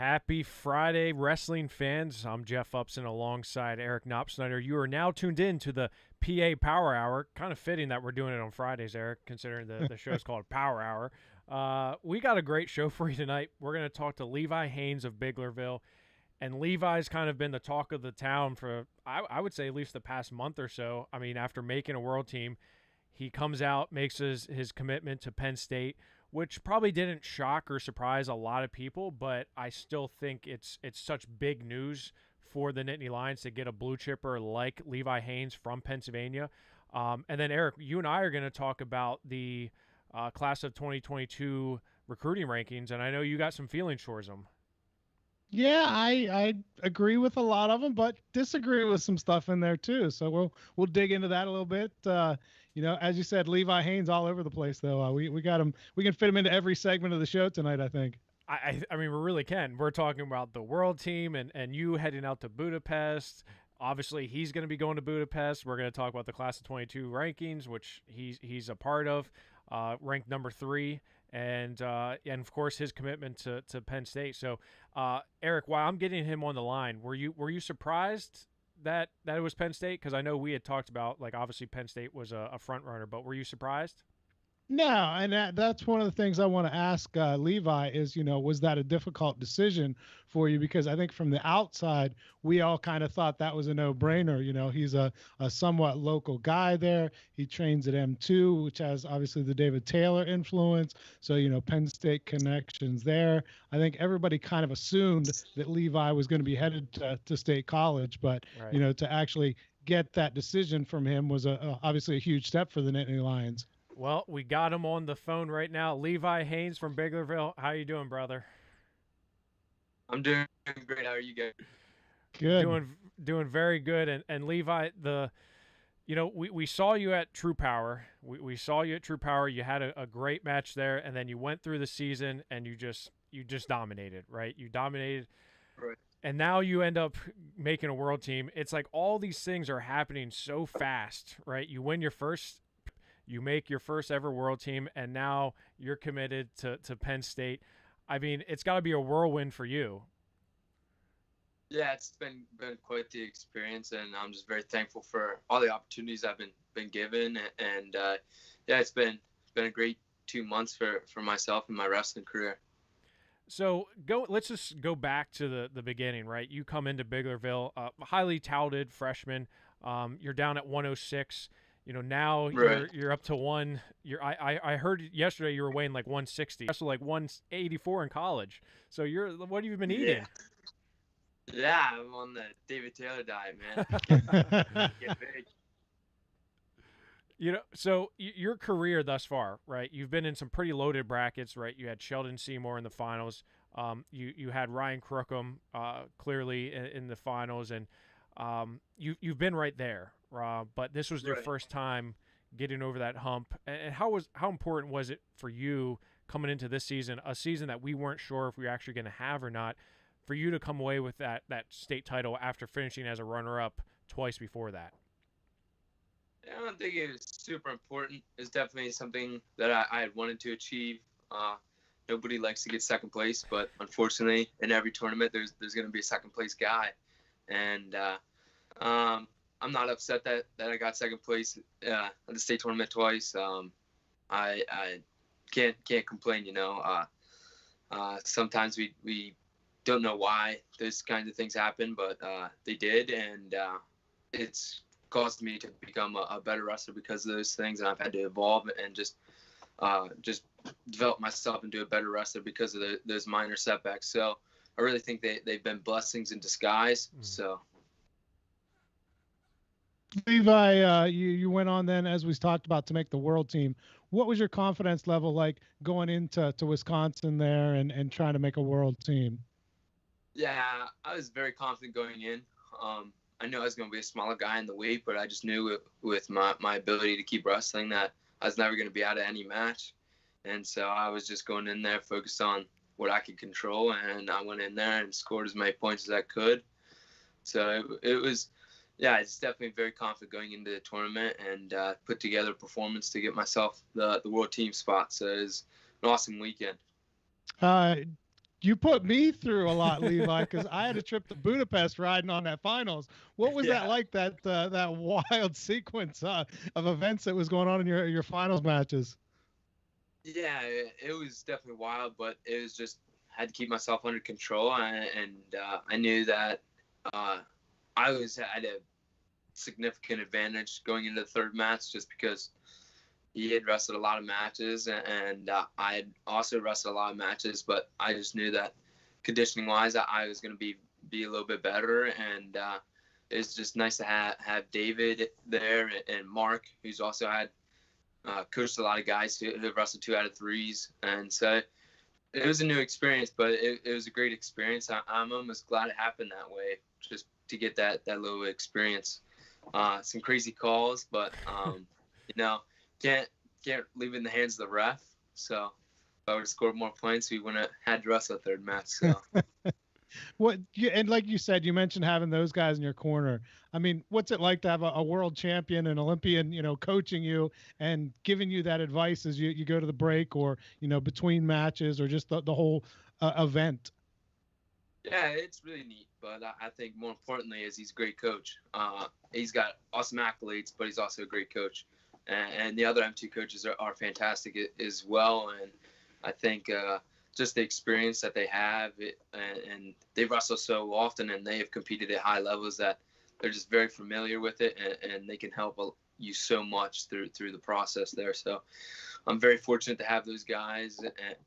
Happy Friday, wrestling fans. I'm Jeff Upson alongside Eric Knopsnyder. You are now tuned in to the PA Power Hour. Kind of fitting that we're doing it on Fridays, Eric, considering the show's called Power Hour. We got a great show for you tonight. We're going to talk to Levi Haines of Biglerville. And Levi's kind of been the talk of the town for, I would say, at least the past month or so. I mean, after making a world team, he comes out, makes his commitment to Penn State, which probably didn't shock or surprise a lot of people, but I still think it's such big news for the Nittany Lions to get a blue chipper like Levi Haines from Pennsylvania. And then, Eric, you and I are going to talk about the class of 2022 recruiting rankings, and I know you got some feelings towards them. Yeah, I agree with a lot of them, but disagree with some stuff in there too. So we'll dig into that a little bit. As you said, Levi Haines all over the place though. We got him. We can fit him into every segment of the show tonight, I think. I mean, we really can. We're talking about the world team and you heading out to Budapest. Obviously, he's going to be going to Budapest. We're going to talk about the class of 22 rankings, which he's a part of, ranked number 3. And of course his commitment to Penn State. So, Eric, while I'm getting him on the line, were you surprised that it was Penn State? Because I know we had talked about, like, obviously Penn State was a front runner, but were you surprised? No, and that's one of the things I want to ask Levi is, was that a difficult decision for you? Because I think from the outside, we all kind of thought that was a no-brainer. He's a somewhat local guy there. He trains at M2, which has obviously the David Taylor influence. So, Penn State connections there. I think everybody kind of assumed that Levi was going to be headed to State College, but, right. To actually get that decision from him was obviously a huge step for the Nittany Lions. Well, we got him on the phone right now. Levi Haines from Biglerville. How you doing, brother? I'm doing great. How are you guys? Good. Doing very good. And Levi, we saw you at True Power. We saw you at True Power. You had a great match there, and then you went through the season and you just dominated, right? You dominated. Right. And now you end up making a world team. It's like all these things are happening so fast, right? You win you make your first ever world team, and now you're committed to Penn State. I mean, it's got to be a whirlwind for you. Yeah, it's been quite the experience, and I'm just very thankful for all the opportunities I've been given. And it's been a great 2 months for myself and my wrestling career. So let's just go back to the beginning, right? You come into Biglerville, highly touted freshman. You're down at 106. Now you're up to one. I heard yesterday you were weighing like 160. That's like 184 in college. So what have you been eating? Yeah, I'm on the David Taylor diet, man. Get big. So your career thus far, right? You've been in some pretty loaded brackets, right? You had Sheldon Seymour in the finals. You had Ryan Krokum clearly in the finals, and you've been right there. But this was your first time getting over that hump. And how important was it for you coming into this season, a season that we weren't sure if we were actually going to have or not, for you to come away with that state title after finishing as a runner-up twice before that? I don't think it was super important. It's definitely something that I had wanted to achieve. Nobody likes to get second place, but unfortunately, in every tournament, there's going to be a second place guy. And I'm not upset that I got second place at the state tournament twice. I can't complain. Sometimes we don't know why those kinds of things happen, but they did, and it's caused me to become a better wrestler because of those things, and I've had to evolve and just develop myself into a better wrestler because of those minor setbacks. So I really think they've been blessings in disguise. So. Levi, you went on then, as we talked about, to make the world team. What was your confidence level like going into Wisconsin there and trying to make a world team? Yeah, I was very confident going in. I knew I was going to be a smaller guy in the weight, but I just knew with my ability to keep wrestling that I was never going to be out of any match. And so I was just going in there focused on what I could control, and I went in there and scored as many points as I could. So it was, it's definitely very confident going into the tournament and put together a performance to get myself the world team spot. So it was an awesome weekend. You put me through a lot, Levi, because I had a trip to Budapest riding on that finals. What was that like? That wild sequence of events that was going on in your finals matches. Yeah, it was definitely wild, but it was just had to keep myself under control, and I knew that I was at a significant advantage going into the third match just because he had wrestled a lot of matches, and I had also wrestled a lot of matches, but I just knew that conditioning wise I was going to be a little bit better, and it's just nice to have David there and Mark, who's also had coached a lot of guys who have wrestled 2 out of 3s, and so it was a new experience, but it was a great experience. I'm almost glad it happened that way, just to get that little experience. Some crazy calls, but can't leave it in the hands of the ref. So if I would have scored more points, we wouldn't have had to wrestle a third match. So. And like you said, you mentioned having those guys in your corner. I mean, what's it like to have a world champion, an Olympian, coaching you and giving you that advice as you go to the break or, between matches or just the whole event? Yeah, it's really neat. But I think more importantly is he's a great coach. He's got awesome accolades, but he's also a great coach. And the other M2 coaches are fantastic as well. And I think just the experience that they have, and they wrestle so often, and they have competed at high levels that they're just very familiar with it, and they can help you so much through the process there. So I'm very fortunate to have those guys,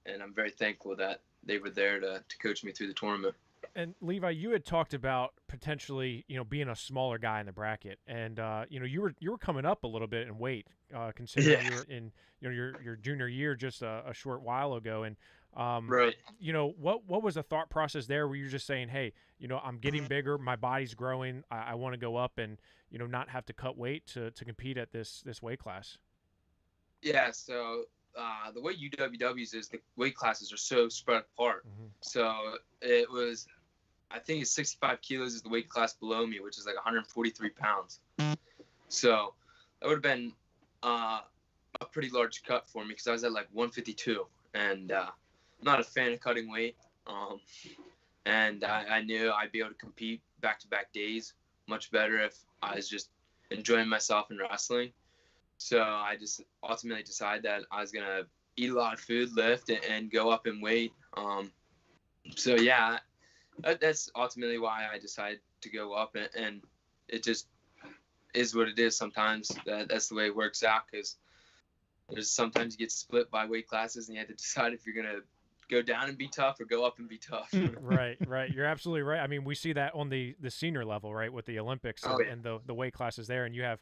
and I'm very thankful that they were there to coach me through the tournament. And Levi, you had talked about potentially, being a smaller guy in the bracket, and you were coming up a little bit in weight, considering you were in your junior year just a short while ago, and right. What was the thought process there? Were you just saying, hey, I'm getting bigger, my body's growing, I want to go up and not have to cut weight to compete at this weight class? Yeah, so the way UWW's is the weight classes are so spread apart. Mm-hmm. So it was, I think it's 65 kilos is the weight class below me, which is like 143 pounds. So that would have been a pretty large cut for me because I was at like 152, and I'm not a fan of cutting weight. And I knew I'd be able to compete back-to-back days much better if I was just enjoying myself in wrestling. So I just ultimately decided that I was going to eat a lot of food, lift, and go up in weight. So yeah, that's ultimately why I decided to go up, and it just is what it is. Sometimes that's the way it works out, because there's sometimes you get split by weight classes and you have to decide if you're going to go down and be tough or go up and be tough. Right. You're absolutely right. I mean, we see that on the senior level, right, with the Olympics and the weight classes there, and you have,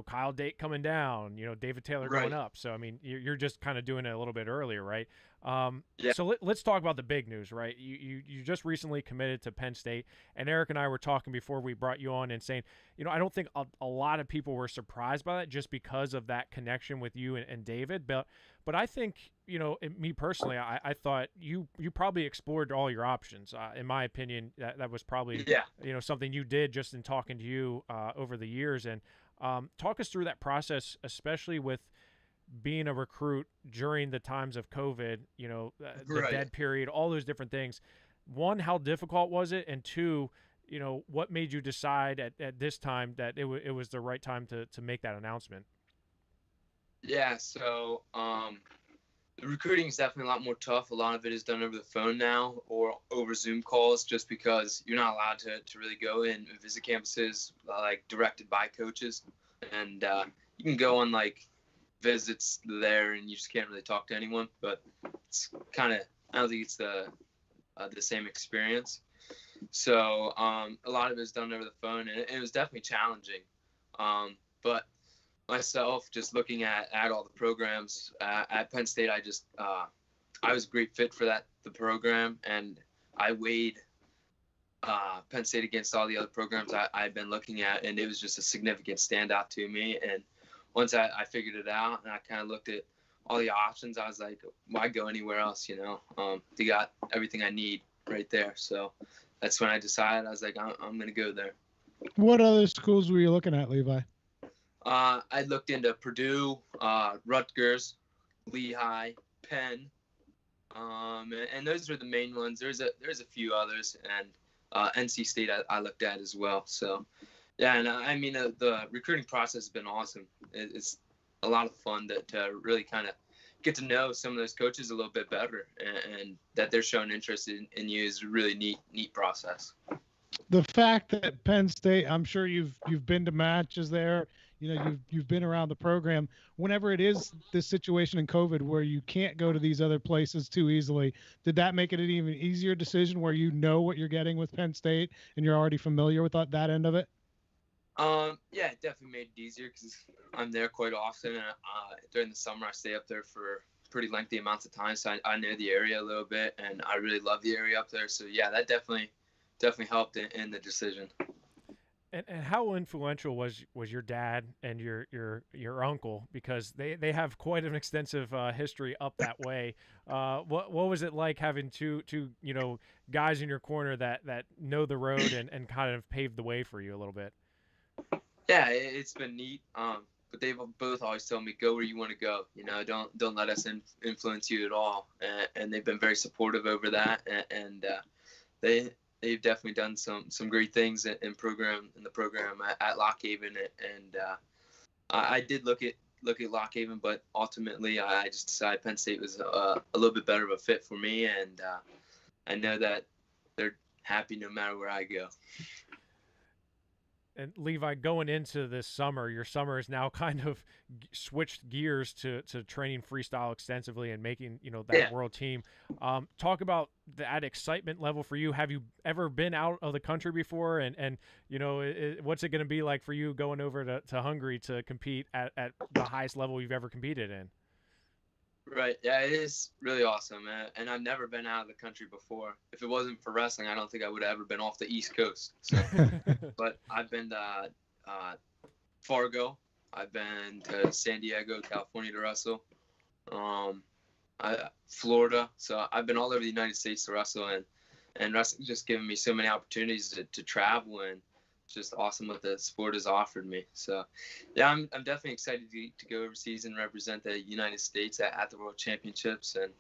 Kyle Date coming down, David Taylor going up. So, I mean, you're just kind of doing it a little bit earlier, right? Yeah. So let's talk about the big news, right? You just recently committed to Penn State, and Eric and I were talking before we brought you on and saying, I don't think a lot of people were surprised by that just because of that connection with you and David, but I think, me personally, I thought you probably explored all your options. In my opinion, that was probably, something you did just in talking to you over the years. And talk us through that process, especially with being a recruit during the times of COVID, the dead period, all those different things. One, how difficult was it? And two, what made you decide at this time that it was the right time to make that announcement? Yeah, so the recruiting is definitely a lot more tough. A lot of it is done over the phone now or over Zoom calls, just because you're not allowed to really go and visit campuses like directed by coaches. And you can go on like visits there and you just can't really talk to anyone, but it's kind of, I don't think it's the same experience. So a lot of it is done over the phone, and it was definitely challenging. But myself, just looking at all the programs at Penn State, I was a great fit for the program, and I weighed Penn State against all the other programs I've been looking at, and it was just a significant standout to me. And once I figured it out and I kind of looked at all the options, I was like, why go anywhere else? They got everything I need right there. So that's when I decided, I was like, I'm going to go there. What other schools were you looking at, Levi? I looked into Purdue, Rutgers, Lehigh, Penn, And those are the main ones. There's a few others, and NC State I looked at as well. So yeah, and I mean the recruiting process has been awesome. It's a lot of fun to really kind of get to know some of those coaches a little bit better, and that they're showing interest in you is a really neat process. The fact that Penn State, I'm sure you've been to matches there, you've been around the program. Whenever it is this situation in COVID where you can't go to these other places too easily, did that make it an even easier decision where you know what you're getting with Penn State and you're already familiar with that end of it? Yeah, it definitely made it easier because I'm there quite often, and during the summer I stay up there for pretty lengthy amounts of time, so I know the area a little bit, and I really love the area up there. So yeah, that definitely helped in the decision. And how influential was your dad and your uncle, because they have quite an extensive history up that way. What was it like having two guys in your corner that know the road and kind of paved the way for you a little bit? Yeah, it's been neat. But they've both always told me, go where you want to go. Don't let us influence you at all. And they've been very supportive over that. And they've definitely done some great things in the program at Lock Haven. And I did look at Lock Haven, but ultimately I just decided Penn State was a little bit better of a fit for me. And I know that they're happy no matter where I go. And Levi, going into this summer, your summer is now kind of switched gears to training freestyle extensively and making, that world team. Talk about that excitement level for you. Have you ever been out of the country before? And what's it going to be like for you going over to Hungary to compete at the highest level you've ever competed in? Right. Yeah, it is really awesome, man. And I've never been out of the country before. If it wasn't for wrestling, I don't think I would have ever been off the East Coast. So, but I've been to Fargo. I've been to San Diego, California to wrestle. Florida. So I've been all over the United States to wrestle, and wrestling's just given me so many opportunities to travel, and it's just awesome what the sport has offered me. So yeah, I'm definitely excited to go overseas and represent the United States at the World Championships, and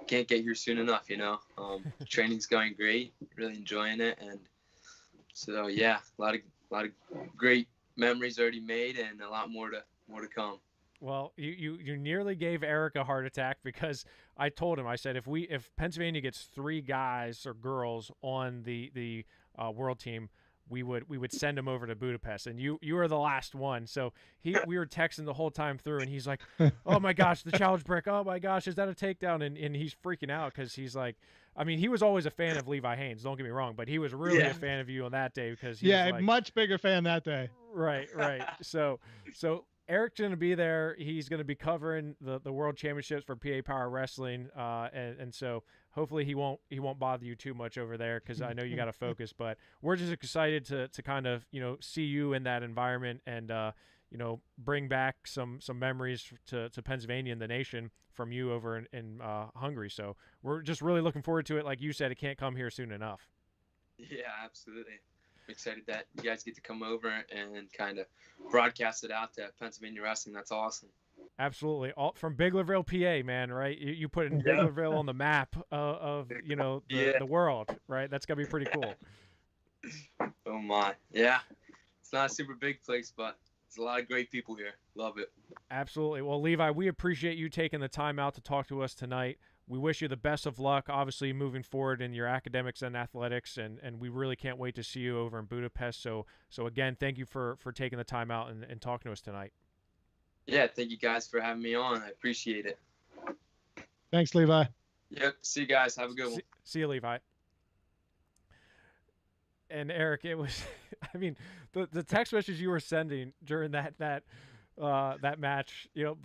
can't get here soon enough. Training's going great, really enjoying it, and so yeah, a lot of great memories already made, and a lot more to come. Well, you nearly gave Eric a heart attack, because I told him, I said, if Pennsylvania gets 3 guys or girls on the world team, we would send him over to Budapest, and you are the last one. So we were texting the whole time through, and he's like, oh my gosh, the challenge brick, oh my gosh, is that a takedown? And he's freaking out, because he's like, I mean, he was always a fan of Levi Haines, don't get me wrong, but he was really a fan of you on that day, because he was like, much bigger fan that day. Right. So Eric's going to be there. He's going to be covering the World Championships for PA Power Wrestling, and so hopefully he won't bother you too much over there, because I know you got to focus. But we're just excited to kind of see you in that environment, and bring back some memories to Pennsylvania and the nation from you over in Hungary. So we're just really looking forward to it. Like you said, it can't come here soon enough. Yeah, absolutely. I'm excited that you guys get to come over and kind of broadcast it out to Pennsylvania wrestling. That's awesome. Absolutely. All from Biglerville, PA, man, right? You put in Biglerville on the map of the world, right? That's gonna be pretty cool. Oh my. Yeah. It's not a super big place, but there's a lot of great people here. Love it. Absolutely. Well, Levi, we appreciate you taking the time out to talk to us tonight. We wish you the best of luck, obviously, moving forward in your academics and athletics, and we really can't wait to see you over in Budapest. So again, thank you for taking the time out and talking to us tonight. Yeah, thank you guys for having me on. I appreciate it. Thanks, Levi. Yep. See you guys. Have a good one. See you, Levi. And Eric, it was, I mean, the text message you were sending during that match, it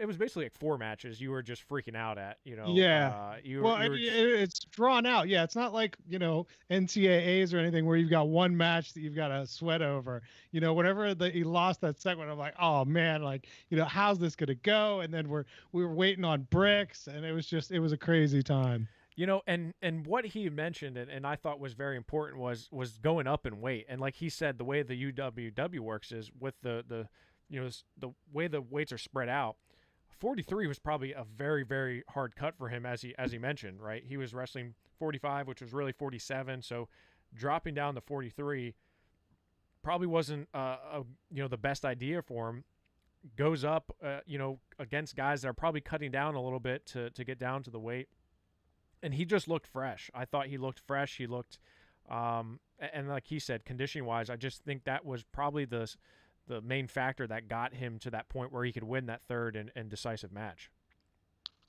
was basically like 4 matches you were just freaking out at, Yeah. It's drawn out. Yeah. It's not like, NCAAs or anything where you've got one match that you've got to sweat over. Whenever he lost that segment, I'm like, oh man, like, how's this going to go? And then we were waiting on bricks, and it was a crazy time. And what he mentioned, and I thought was very important, was going up in weight. And like he said, the way the UWW works is with the way the weights are spread out. 43 was probably a very, very hard cut for him, as he mentioned, right? He was wrestling 45, which was really 47. So dropping down to 43 probably wasn't, the best idea for him. Goes up, against guys that are probably cutting down a little bit to get down to the weight. And he just looked fresh. I thought he looked fresh. He looked, and like he said, conditioning-wise, I just think that was probably the main factor that got him to that point where he could win that third and decisive match.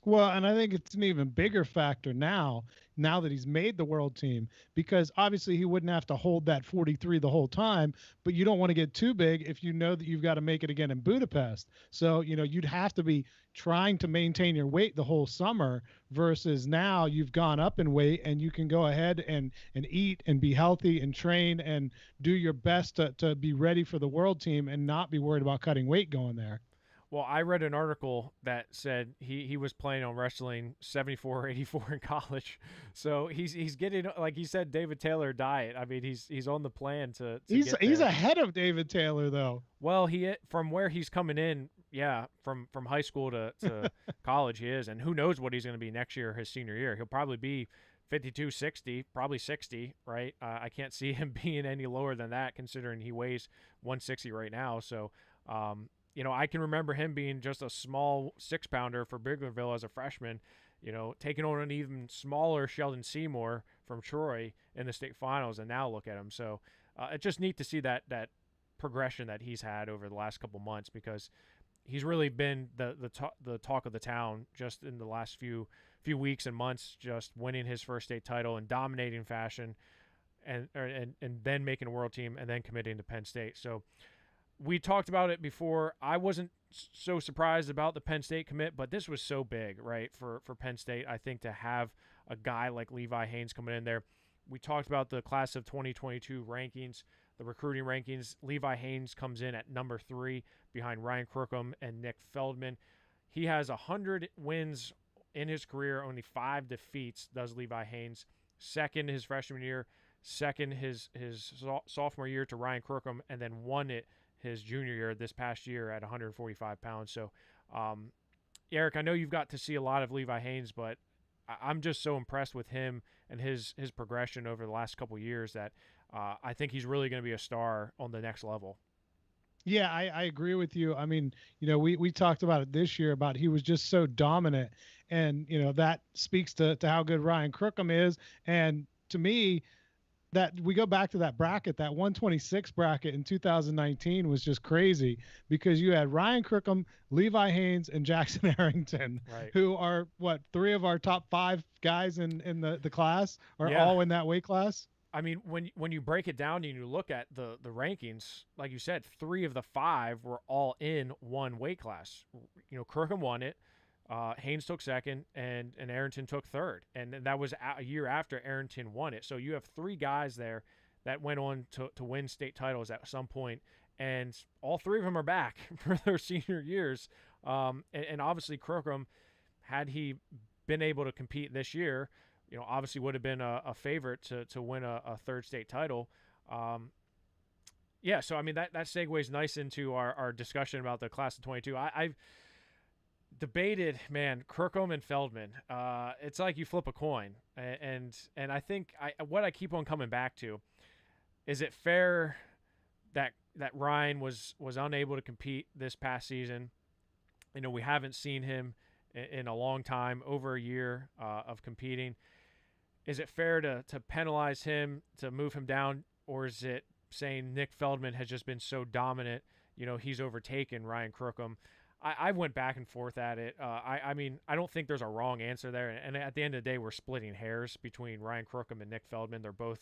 Well, and I think it's an even bigger factor now that he's made the world team, because obviously he wouldn't have to hold that 43 the whole time, but you don't want to get too big if you know that you've got to make it again in Budapest. So, you'd have to be trying to maintain your weight the whole summer, versus now you've gone up in weight and you can go ahead and eat and be healthy and train and do your best to be ready for the world team and not be worried about cutting weight going there. Well, I read an article that said he was planning on wrestling 74 or 84 in college. So he's getting, like he said, David Taylor diet. I mean, he's on the plan to he's ahead of David Taylor, though. Well, from where he's coming in, yeah, from high school to college he is. And who knows what he's going to be next year, his senior year. He'll probably be 52, 60, probably 60, right? I can't see him being any lower than that, considering he weighs 160 right now. So, I can remember him being just a small 6-pounder for Biglerville as a freshman, taking on an even smaller Sheldon Seymour from Troy in the state finals, and now look at him. So it's just neat to see that progression that he's had over the last couple months, because he's really been the talk of the town just in the last few weeks and months, just winning his first state title in dominating fashion, and then making a world team and then committing to Penn State. So we talked about it before. I wasn't so surprised about the Penn State commit, but this was so big, right, for Penn State, I think, to have a guy like Levi Haines coming in there. We talked about the class of 2022 rankings, the recruiting rankings. Levi Haines comes in at number 3 behind Ryan Krokum and Nick Feldman. He has 100 wins in his career, only 5 defeats does Levi Haines. Second his freshman year, second his sophomore year to Ryan Krokum, and then won it his junior year this past year at 145 pounds. So, Eric, I know you've got to see a lot of Levi Haines, but I'm just so impressed with him and his progression over the last couple of years that I think he's really going to be a star on the next level. Yeah, I agree with you. I mean, we talked about it this year, about he was just so dominant, and, that speaks to how good Ryan Krokum is. And to me, that we go back to that bracket, that 126 bracket in 2019 was just crazy, because you had Ryan Krokum, Levi Haines, and Jackson Arrington, right, who are 3 of our top 5 guys in the class, are all in that weight class. I mean, when you break it down and you look at the rankings, like you said, 3 of the 5 were all in one weight class. Krokum won it. Haines took second, and Arrington took third, and that was a year after Arrington won it. So you have 3 guys there that went on to win state titles at some point, and all 3 of them are back for their senior years. And obviously Krokum, had he been able to compete this year, obviously would have been a favorite to win a third state title. Yeah, so I mean that segues nice into our discussion about the class of 22. I've debated, man, Krokum and Feldman. It's like you flip a coin, and I think what I keep on coming back to, is it fair that Ryan was unable to compete this past season? We haven't seen him in a long time, over a year of competing. Is it fair to penalize him, to move him down, or is it saying Nick Feldman has just been so dominant, he's overtaken Ryan Krokum? I went back and forth at it. I mean, I don't think there's a wrong answer there. And at the end of the day, we're splitting hairs between Ryan Krokum and Nick Feldman. They're both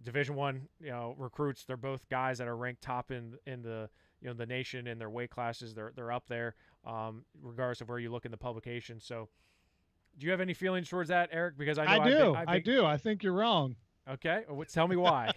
Division I, recruits. They're both guys that are ranked top in the the nation in their weight classes. They're up there, regardless of where you look in the publication. So, do you have any feelings towards that, Eric? Because I know I do. I think you're wrong. Okay, tell me why.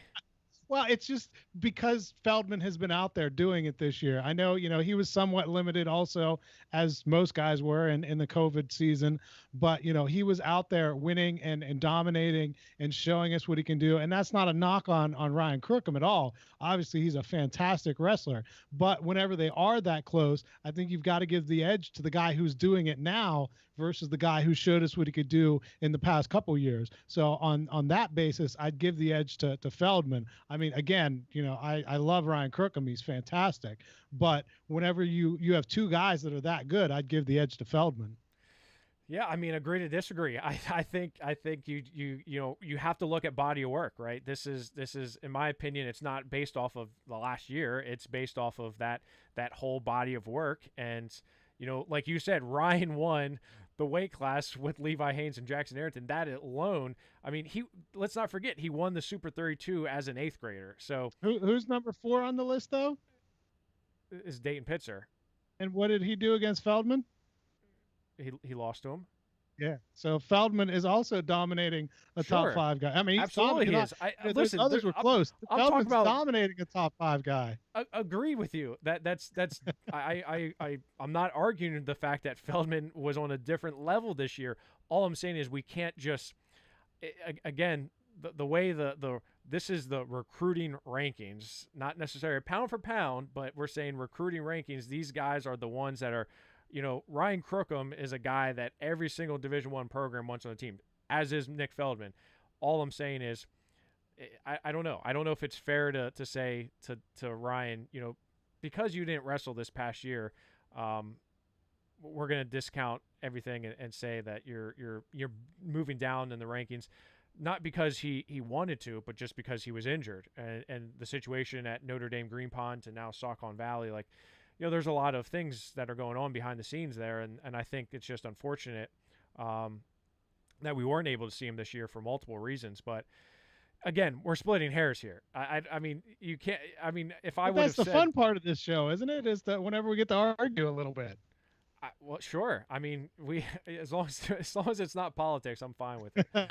Well, it's just because Feldman has been out there doing it this year. I know, he was somewhat limited also, as most guys were in the COVID season, but, he was out there winning and dominating and showing us what he can do. And that's not a knock on Ryan Krokum at all. Obviously, he's a fantastic wrestler. But whenever they are that close, I think you've got to give the edge to the guy who's doing it now versus the guy who showed us what he could do in the past couple years. So on that basis, I'd give the edge to Feldman. I mean, again, I love Ryan Krokum. He's fantastic. But whenever you have two guys that are that good, I'd give the edge to Feldman. Yeah, I mean, agree to disagree. I think you have to look at body of work, right? This is in my opinion, it's not based off of the last year. It's based off of that whole body of work. And like you said, Ryan won the weight class with Levi Haines and Jackson Arrington. That alone, I mean, let's not forget he won the Super 32 as an 8th grader. So who's number 4 on the list though? Is Dayton Pitzer. And what did he do against Feldman? He lost to him. Yeah. So Feldman is also dominating a top 5 guy. I mean, absolutely he is. Listen, others were close. I'm talking about dominating a top 5 guy. Agree with you. That's I'm not arguing the fact that Feldman was on a different level this year. All I'm saying is we can't just again the way this is the recruiting rankings, not necessarily pound for pound, but we're saying recruiting rankings. These guys are the ones that are. Ryan Krokum is a guy that every single Division I program wants on the team, as is Nick Feldman. All I'm saying is, I don't know. I don't know if it's fair to say to Ryan, because you didn't wrestle this past year, we're going to discount everything and say that you're moving down in the rankings, not because he wanted to, but just because he was injured. And the situation at Notre Dame Green Pond to now Saucon Valley, there's a lot of things that are going on behind the scenes there, and I think it's just unfortunate that we weren't able to see him this year for multiple reasons. But again, we're splitting hairs here. I mean, you can't. I mean, if I would have said, that's the fun part of this show, isn't it? Is that whenever we get to argue a little bit. Well, sure. I mean, as long as it's not politics, I'm fine with it.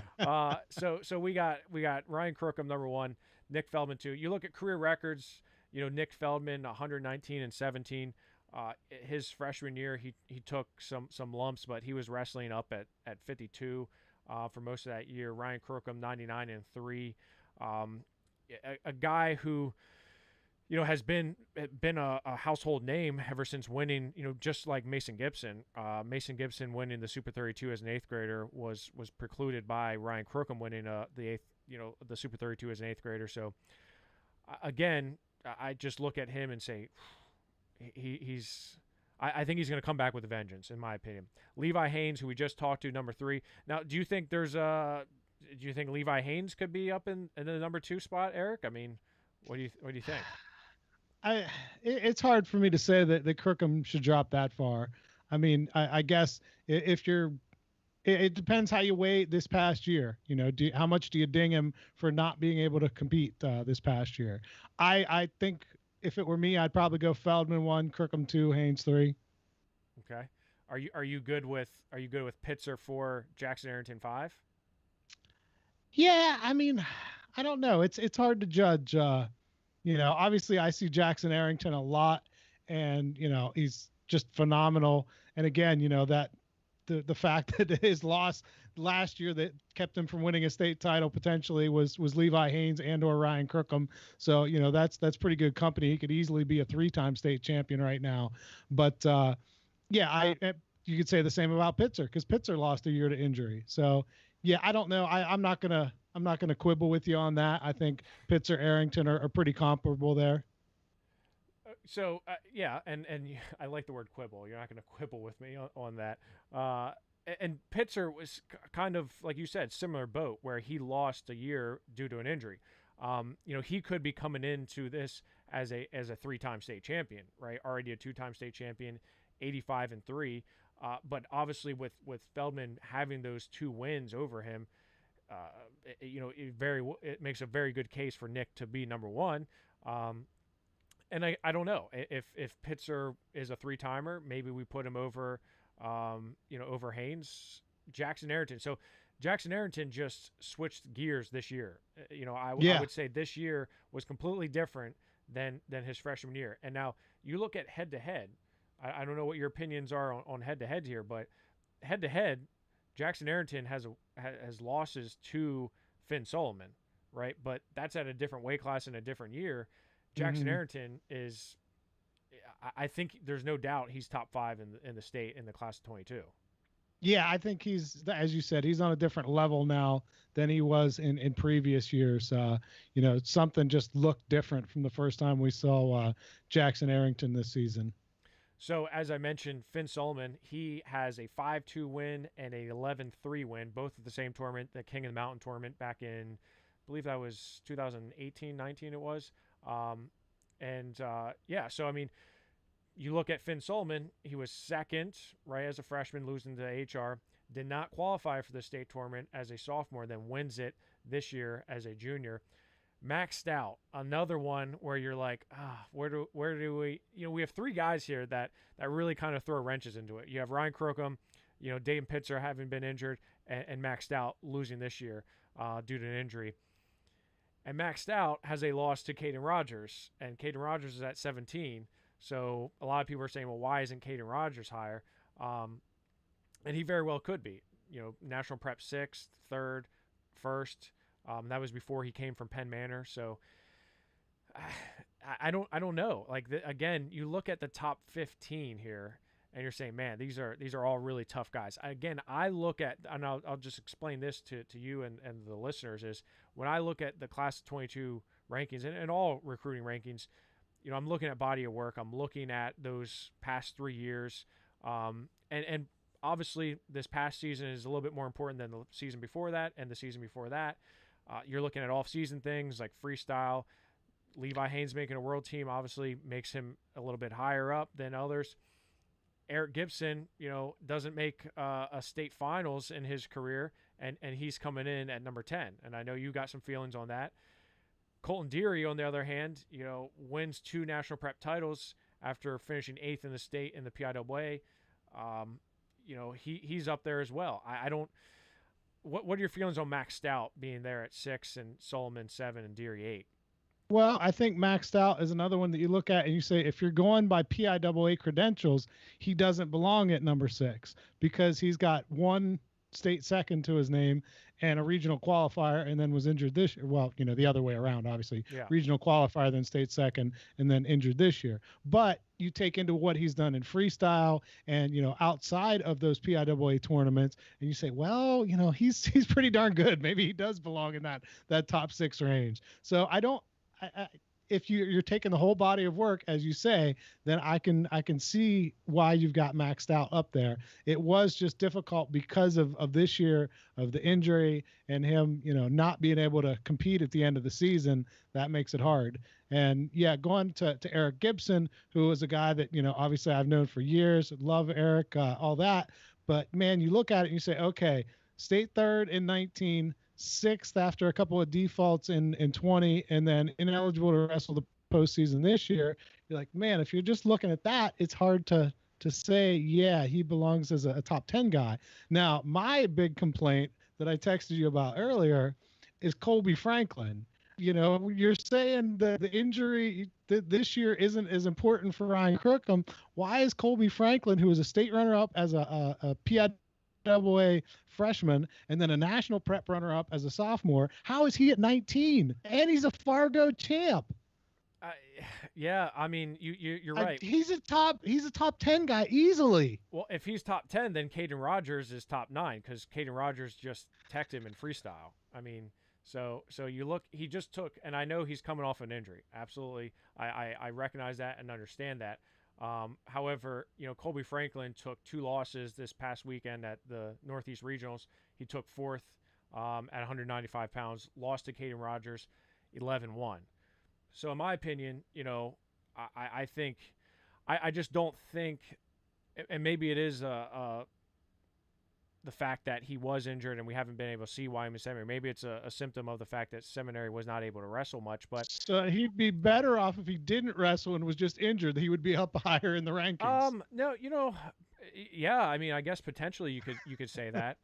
So we got Ryan Krokum number 1, Nick Feldman 2. You look at career records. Nick Feldman 119-17. His freshman year, he took some lumps, but he was wrestling up at 52 for most of that year. Ryan Krokum 99-3. A guy who has been a household name ever since winning. Just like Mason Gibson. Mason Gibson winning the Super 32 as an 8th grader was precluded by Ryan Krokum winning the Super 32 as an 8th grader. So again, I just look at him and say I think he's going to come back with a vengeance, in my opinion. Levi Haines, who we just talked to, number 3. Now, do you think Levi Haines could be up in the number 2 spot, Eric? I mean, what do you think? It's hard for me to say that Krokum should drop that far. I mean, I guess if you're, it depends how you weigh this past year. How much do you ding him for not being able to compete this past year? I think if it were me, I'd probably go Feldman 1, Krokum 2, Haines 3. Okay. Are you good with Pitzer 4, Jackson Arrington 5? Yeah, I mean, I don't know. It's hard to judge. Obviously I see Jackson Arrington a lot, and he's just phenomenal. And again, that the fact that his loss last year that kept him from winning a state title potentially was Levi Haines and/or Ryan Krokum. So that's pretty good company. He could easily be a 3-time state champion right now. But yeah, you could say the same about Pitzer, because Pitzer lost a year to injury. So yeah, I don't know. I'm not gonna quibble with you on that. I think Pitzer, Arrington are pretty comparable there. So yeah, and I like the word quibble. You're not going to quibble with me on that. And Pitzer was kind of, like you said, similar boat, where he lost a year due to an injury. He could be coming into this as a 3-time state champion, right? Already a 2-time state champion, 85-3. But obviously with Feldman having those 2 wins over him, it makes a very good case for Nick to be number 1. And I don't know if Pitzer is a 3-timer, maybe we put him over, over Haines, Jackson Arrington. So Jackson Arrington just switched gears this year. I would say this year was completely different than his freshman year. And now you look at head-to-head. I don't know what your opinions are on head-to-head here, but head-to-head, Jackson Arrington has losses to Finn Solomon, right? But that's at a different weight class in a different year. Jackson Arrington is, I think there's no doubt he's top 5 in the state in the class of 22. Yeah, I think he's, as you said, he's on a different level now than he was in previous years. Something just looked different from the first time we saw Jackson Arrington this season. So, as I mentioned, Finn Solomon, he has a 5-2 win and a 11-3 win, both at the same tournament, the King of the Mountain tournament back in, I believe that was 2018-19 it was. So, I mean, you look at Finn Solomon, he was second, right, as a freshman, losing to HR, did not qualify for the state tournament as a sophomore, then wins it this year as a junior. Max Stout, another one where you're like, where do we, we have 3 guys here that really kind of throw wrenches into it. You have Ryan Krokum, Dayton Pitzer having been injured, and Max Stout losing this year due to an injury. And Max Stout has a loss to Caden Rogers, and Caden Rogers is at 17. So a lot of people are saying, well, why isn't Caden Rogers higher? And he very well could be. National Prep 6th, 3rd, 1st. That was before he came from Penn Manor. So I don't know. Again, you look at the top 15 here, and you're saying, man, these are all really tough guys. Again, I look at, and I'll just explain this to you and the listeners, is when I look at the class of 22 rankings and all recruiting rankings, I'm looking at body of work. I'm looking at those past 3 years. And obviously this past season is a little bit more important than the season before that and the season before that. You're looking at off-season things like freestyle. Levi Haines making a world team obviously makes him a little bit higher up than others. Eric Gibson, doesn't make a state finals in his career, and he's coming in at number 10. And I know you got some feelings on that. Colton Deary, on the other hand, wins 2 national prep titles after finishing 8th in the state in the PIAA. He's up there as well. I don't. What are your feelings on Max Stout being there at 6 and Solomon 7 and Deary 8? Well, I think Max Stout is another one that you look at and you say, if you're going by PIAA credentials, he doesn't belong at number 6 because he's got 1 state second to his name and a regional qualifier, and then was injured this year. Well, the other way around, obviously. Yeah. Regional qualifier, then state second, and then injured this year. But you take into what he's done in freestyle and, outside of those PIAA tournaments, and you say, well, he's pretty darn good. Maybe he does belong in that top 6 range. So if you're taking the whole body of work, as you say, then I can see why you've got maxed out up there. It was just difficult because of this year, of the injury and him, not being able to compete at the end of the season. That makes it hard. And yeah, going to Eric Gibson, who is a guy that, obviously I've known for years, love Eric, all that. But man, you look at it and you say, okay, state 3rd in 19, 6th after a couple of defaults in 20, and then ineligible to wrestle the postseason this year. You're like, man, if you're just looking at that, it's hard to say, yeah, he belongs as a top 10 guy. Now, my big complaint that I texted you about earlier is Colby Franklin. You're saying that the injury this year isn't as important for Ryan Krokum. Why is Colby Franklin, who was a state runner-up as a PIAA freshman and then a national prep runner-up as a sophomore, how is he at 19? And he's a Fargo champ. Yeah, I mean, you're right. He's a top 10 guy easily. Well, if he's top 10, then Caden Rogers is top 9 because Caden Rogers just teched him in freestyle. I mean, so you look, he just took, and I know he's coming off an injury. Absolutely, I recognize that and understand that. However, Colby Franklin took 2 losses this past weekend at the Northeast Regionals. He took 4th at 195 pounds, lost to Caden Rogers 11-1. So in my opinion, I think I just don't think, and maybe it is the fact that he was injured and we haven't been able to see why him in seminary. Maybe it's a symptom of the fact that seminary was not able to wrestle much. But he'd be better off if he didn't wrestle and was just injured. He would be up higher in the rankings. No, Yeah, I mean, I guess potentially you could say that.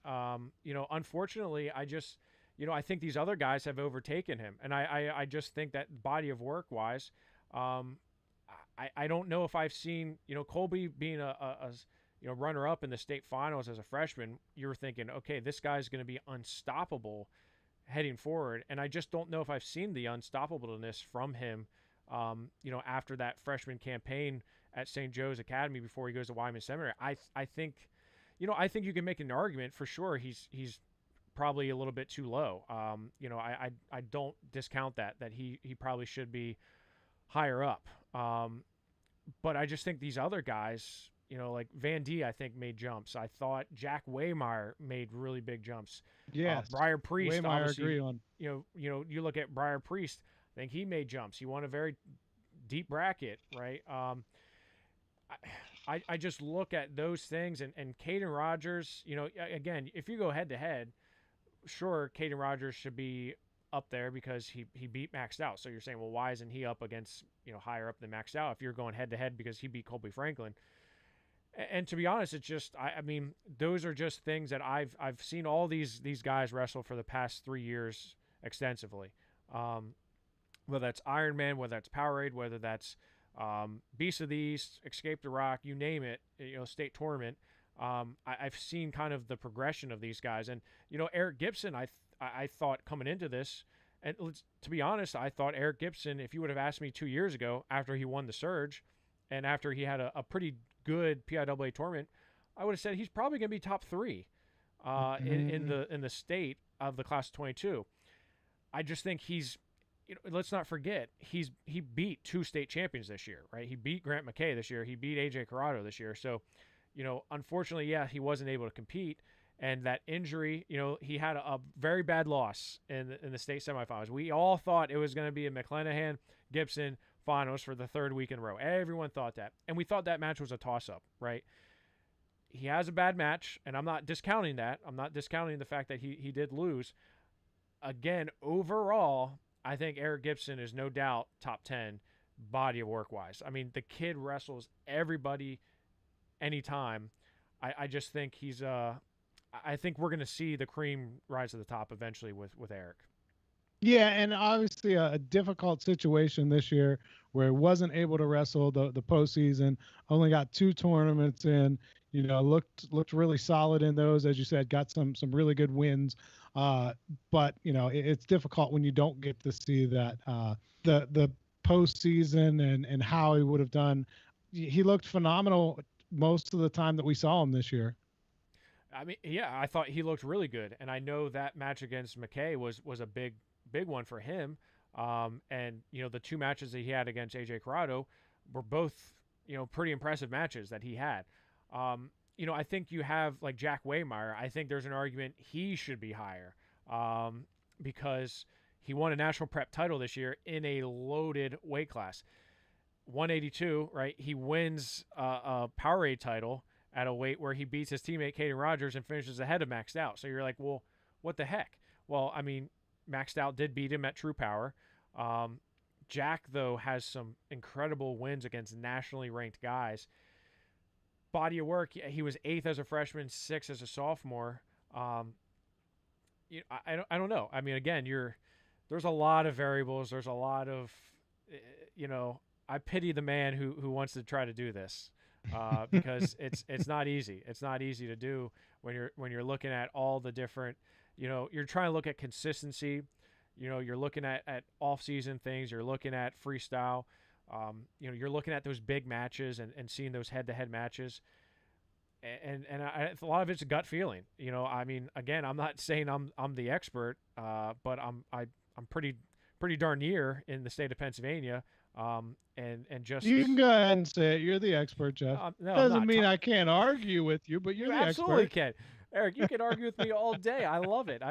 Unfortunately, I think these other guys have overtaken him, and I just think that body of work wise, um, I don't know if I've seen Colby being a runner up in the state finals as a freshman. You're thinking, okay, this guy's going to be unstoppable heading forward, and I just don't know if I've seen the unstoppableness from him. After that freshman campaign at St. Joe's Academy before he goes to Wyoming Seminary, I think you can make an argument for sure. He's probably a little bit too low. I don't discount that he probably should be higher up. But I just think these other guys, like Van D, I think made jumps. I thought Jack Waymeyer made really big jumps. Yes. Briar Priest, Waymeyer obviously, agree on. You look at Briar Priest. I think he made jumps. He won a very deep bracket, right? I just look at those things, and Caden Rogers, again, if you go head to head, sure, Caden Rogers should be up there because he beat Maxed Out. So you're saying, well, why isn't he up against, higher up than Maxed Out if you're going head to head because he beat Colby Franklin? And to be honest, it's just, I mean, those are just things that I've seen all these guys wrestle for the past 3 years extensively. Whether that's Iron Man, whether that's Powerade, whether that's Beast of the East, Escape the Rock, you name it, state tournament. I've seen kind of the progression of these guys. And, Eric Gibson, I thought coming into this, and to be honest, I thought Eric Gibson, if you would have asked me 2 years ago after he won the Surge and after he had a pretty good PIAA tournament, I would have said he's probably going to be top 3 in the state of the class of 22. I just think he's, let's not forget, he beat 2 state champions this year, right? He beat Grant McKay this year. He beat AJ Corrado this year. So, unfortunately, yeah, he wasn't able to compete. And that injury, he had a very bad loss in the state semifinals. We all thought it was going to be a McClanahan-Gibson finals for the 3rd week in a row. Everyone thought that. And we thought that match was a toss-up, right? He has a bad match, and I'm not discounting that. I'm not discounting the fact that he did lose. Again, overall, I think Eric Gibson is no doubt top 10 body of work-wise. I mean, the kid wrestles everybody anytime. I just think he's I think we're going to see the cream rise to the top eventually with Eric. Yeah, and obviously a difficult situation this year where he wasn't able to wrestle the postseason, only got 2 tournaments in, looked really solid in those, as you said, got some really good wins. But, it's difficult when you don't get to see that the postseason and how he would have done. He looked phenomenal most of the time that we saw him this year. I mean, yeah, I thought he looked really good, and I know that match against McKay was a big one for him. And the 2 matches that he had against AJ Corrado were both pretty impressive matches that he had. I think you have like Jack Waymeyer. I think there's an argument he should be higher because he won a national prep title this year in a loaded weight class, 182. Right, he wins a Powerade title at a weight where he beats his teammate Caden Rogers and finishes ahead of Maxed Out. So you're like, well, what the heck? Well, I mean, Maxed Out did beat him at True Power. Jack, though, has some incredible wins against nationally ranked guys. Body of work, he was 8th as a freshman, 6th as a sophomore. I don't know. I mean, again, there's a lot of variables. There's a lot of, I pity the man who wants to try to do this. Because it's not easy. It's not easy to do when you're looking at all the different, you're trying to look at consistency. You're looking at off-season things. You're looking at freestyle. You're looking at those big matches and seeing those head-to-head matches. And a lot of it's a gut feeling. I mean, again, I'm not saying I'm the expert, but I'm pretty darn near in the state of Pennsylvania. And just you can go ahead and say it. You're the expert, Jeff. No, doesn't mean I can't argue with you, but you're the absolutely expert. Can. Eric, you can argue with me all day. I love it.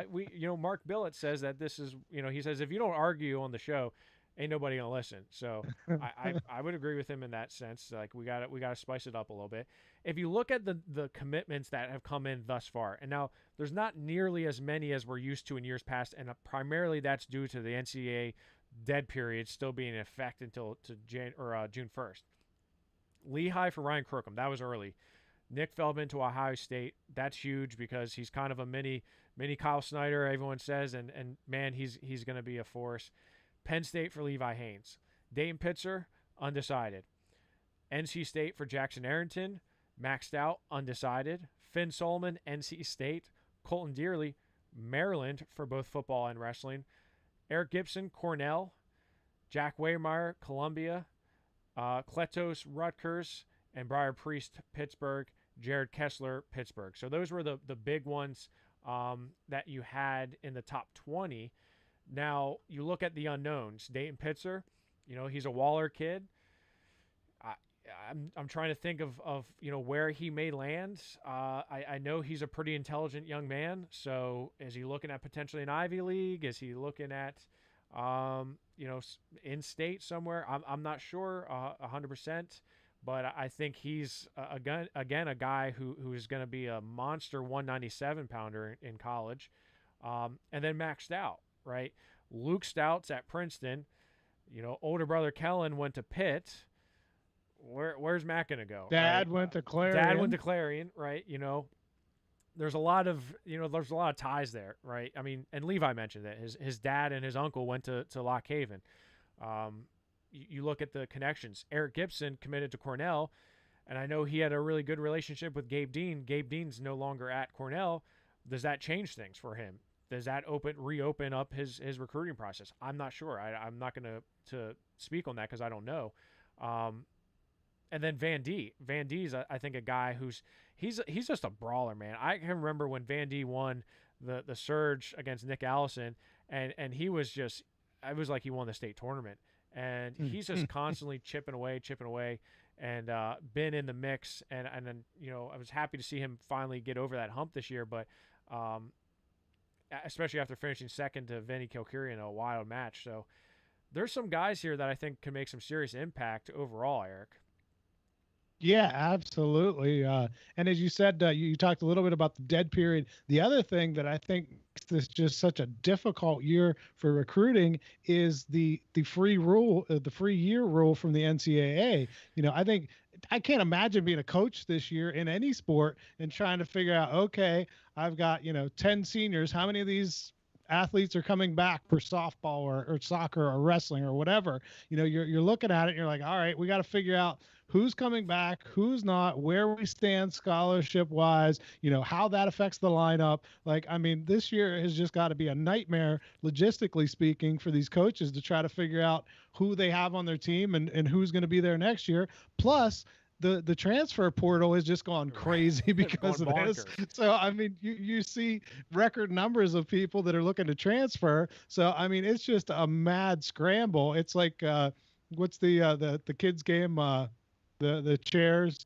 Mark Billett says that this is, he says if you don't argue on the show, ain't nobody gonna listen. So I would agree with him in that sense. Like we got to spice it up a little bit. If you look at the commitments that have come in thus far, and now there's not nearly as many as we're used to in years past, and primarily that's due to the NCAA dead period still being in effect until June 1st. Lehigh for Ryan Krokum, that was early. Nick Feldman to Ohio State. That's huge because he's kind of a mini Kyle Snyder, everyone says, and man, he's going to be a force. Penn State for Levi Haines. Dayton Pitzer, undecided. NC State for Jackson Arrington, maxed out, undecided. Finn Solomon, NC State. Colton Dearly, Maryland for both football and wrestling. Eric Gibson, Cornell. Jack Waymeyer, Columbia. Kletos, Rutgers. And Briar Priest, Pittsburgh. Jared Kessler, Pittsburgh. So those were the big ones that you had in the top 20. Now, you look at the unknowns. Dayton Pitzer, he's a Waller kid. I'm trying to think of where he may land. I know he's a pretty intelligent young man. So is he looking at potentially an Ivy League? Is he looking at in state somewhere? I'm not sure 100%, but I think he's again a guy who is going to be a monster 197 pounder in college, and then maxed out, right? Luke Stout's at Princeton. Older brother Kellen went to Pitt. Where's Matt gonna go? Dad went to Clarion. Dad went to Clarion, right? There's a lot of ties there, right? I mean, and Levi mentioned that his dad and his uncle went to Lock Haven. You look at the connections. Eric Gibson committed to Cornell, and I know he had a really good relationship with Gabe Dean. Gabe Dean's no longer at Cornell. Does that change things for him? Does that reopen up his recruiting process? I'm not sure. I'm not going to speak on that because I don't know. And then Van D. Van D's, I think, a guy he's just a brawler, man. I can remember when Van D won the Surge against Nick Allison, and he was just, it was like he won the state tournament. And he's just constantly chipping away, and been in the mix. And then, I was happy to see him finally get over that hump this year, but especially after finishing second to Vinny Kilkiri in a wild match. So there's some guys here that I think can make some serious impact overall, Eric. Yeah, absolutely. And as you said, you talked a little bit about the dead period. The other thing that I think makes this just such a difficult year for recruiting is the free year rule from the NCAA. I can't imagine being a coach this year in any sport and trying to figure out, okay, I've got 10 seniors. How many of these athletes are coming back for softball or soccer or wrestling or whatever? You're looking at it and you're like, all right, we got to figure out who's coming back, who's not, where we stand scholarship wise, how that affects the lineup. This year has just got to be a nightmare, logistically speaking, for these coaches to try to figure out who they have on their team and who's going to be there next year. Plus, the transfer portal has just gone crazy because of this. So, you see record numbers of people that are looking to transfer. So, it's just a mad scramble. It's like, what's the kids game, the chairs,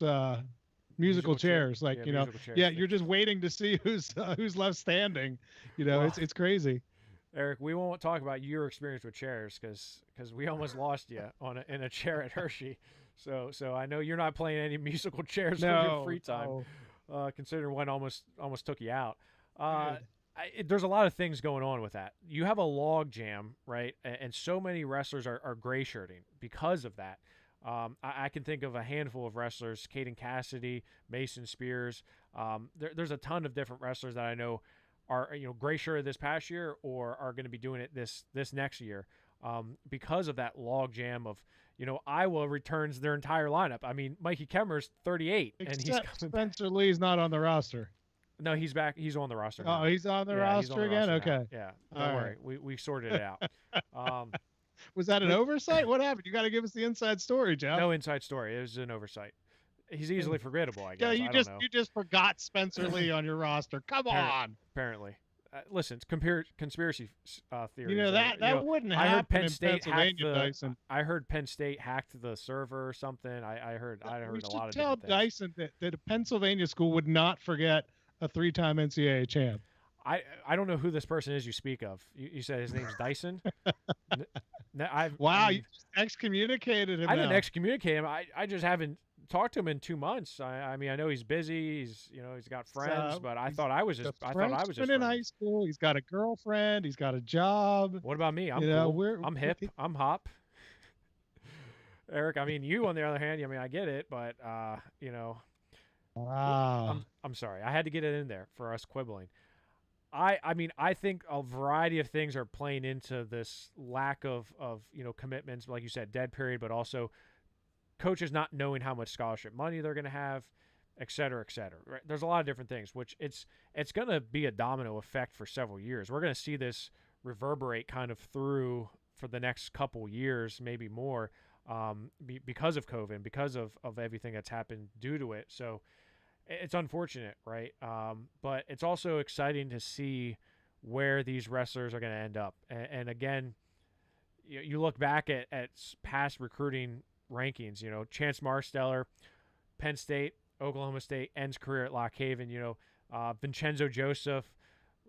musical chairs, chairs. Yeah, you're just waiting to see who's left standing. It's crazy. Eric, we won't talk about your experience with chairs because we almost lost you in a chair at Hershey. So I know you're not playing any musical chairs for your free time, considering one almost took you out. There's a lot of things going on with that. You have a log jam, right? And so many wrestlers are gray shirting because of that. I can think of a handful of wrestlers, Caden Cassidy, Mason Spears. There's a ton of different wrestlers that I know are gray shirted this past year or are going to be doing it this next year because of that log jam of Iowa returns their entire lineup. Mikey Kemmer's 38, and he's Spencer Lee's not on the roster. No, he's back. He's on the roster now. Oh, he's on the roster again. Okay, yeah, don't worry. We sorted it out. Was that an oversight? What happened? You got to give us the inside story, Jeff. No inside story. It was an oversight. He's easily forgettable, I guess. Yeah, you just forgot Spencer Lee on your roster. Come on. Apparently. Listen, it's conspiracy theories. That wouldn't happen. I heard Penn State Dyson. I heard Penn State hacked the server or something. I heard a lot of different tell Dyson that a Pennsylvania school would not forget a 3-time NCAA champ. I don't know who this person is you speak of. You said his name's Dyson? You just excommunicated him. I didn't excommunicate him. I just haven't talked to him in 2 months. I know he's busy. He's got friends, but I thought I was just in high school. He's got a girlfriend. He's got a job. What about me? I'm cool. I'm hip. I'm hop. Eric, you on the other hand, I get it, but Wow. I'm sorry. I had to get it in there for us quibbling. I mean, I think a variety of things are playing into this lack of commitments, like you said, dead period, but also coaches not knowing how much scholarship money they're going to have, et cetera, et cetera. Right? There's a lot of different things, which it's going to be a domino effect for several years. We're going to see this reverberate kind of through for the next couple years, maybe more, because of COVID, because of everything that's happened due to it. So it's unfortunate, right? But it's also exciting to see where these wrestlers are going to end up. And again, you look back at past recruiting rankings, Chance Marsteller, Penn State, Oklahoma State, ends career at Lock Haven, Vincenzo Joseph,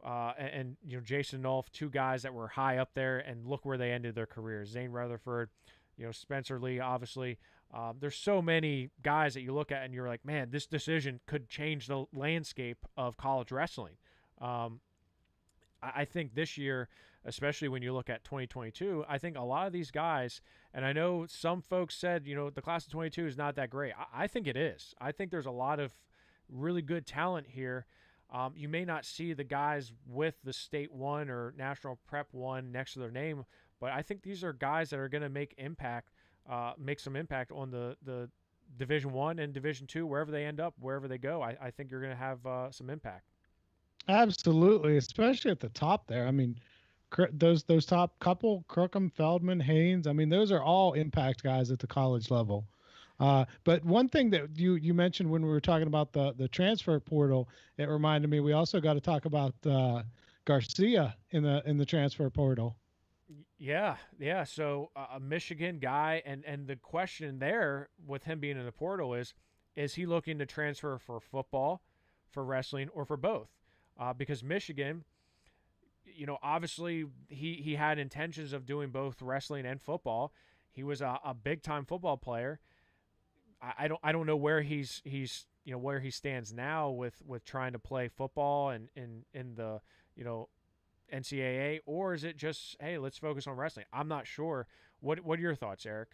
and Jason Nolf, two guys that were high up there, and look where they ended their careers. Zane Rutherford, Spencer Lee, obviously. There's so many guys that you look at and you're like, man, this decision could change the landscape of college wrestling. I think this year, especially when you look at 2022, I think a lot of these guys, and I know some folks said, the class of 22 is not that great. I think it is. I think there's a lot of really good talent here. You may not see the guys with the state one or national prep one next to their name, but I think these are guys that are going to make some impact on the Division One and Division Two, wherever they end up, wherever they go. I think you're going to have some impact. Absolutely, especially at the top there. I mean, those top couple, Krokum, Feldman, Haines. I mean, those are all impact guys at the college level. But one thing that you mentioned when we were talking about the transfer portal, it reminded me we also got to talk about Garcia in the transfer portal. Yeah. So a Michigan guy, and the question there with him being in the portal is he looking to transfer for football, for wrestling, or for both? Because Michigan, obviously he had intentions of doing both wrestling and football. He was a big time football player. I don't know where he's where he stands now with trying to play football and in the NCAA, or is it just, hey, let's focus on wrestling? I'm not sure. What are your thoughts, Eric?